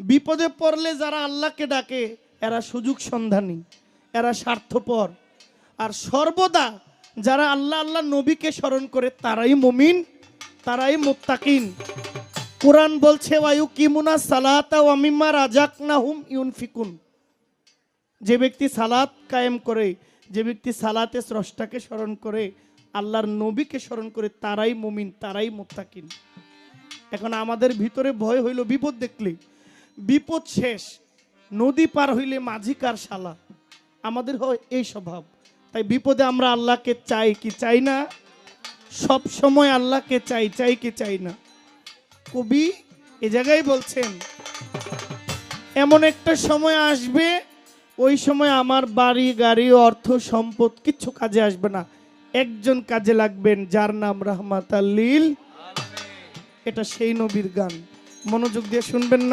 বিপদে পড়লে যারা আল্লাহকে ডাকে এরা সুযোগ সন্ধানী, এরা স্বার্থপর। আর সর্বদা যারা আল্লাহ আল্লাহ নবীকে স্মরণ করে তারাই মুমিন, তারাই মুত্তাকিন। কোরআন বলছে ওয়ায়ুকিমুনা সালাতা ওয়া মিম্মা রাযাকনাহুম ইউনফিকুন। যে ব্যক্তি সালাত কায়েম করে, যে ব্যক্তি সালাতে স্রষ্টাকে স্মরণ করে, আল্লাহর নবীকে স্মরণ করে, তারাই মুমিন, তারাই মুত্তাকিন। এখন আমাদের ভিতরে ভয় হইল বিপদ দেখলে, বিপদ শেষ, নদী পার হইলে মাঝি কার শালা, আমাদের হয় এই স্বভাব। তাই বিপদে আমরা আল্লাহকে চাই কি চাই না? সব সময় আল্লাহকে চাই, চাই কি চাই না? কবি এ জায়গায় বলছেন এমন একটা সময় আসবে, ওই সময় আমার বাড়ি গাড়ি অর্থ সম্পদ কিচ্ছু কাজে আসবে না, একজন কাজে লাগবেন যার নাম রাহমাতাল লিল। এটা সেই নবীর গান, মনোযোগ দিয়ে শুনবেন না?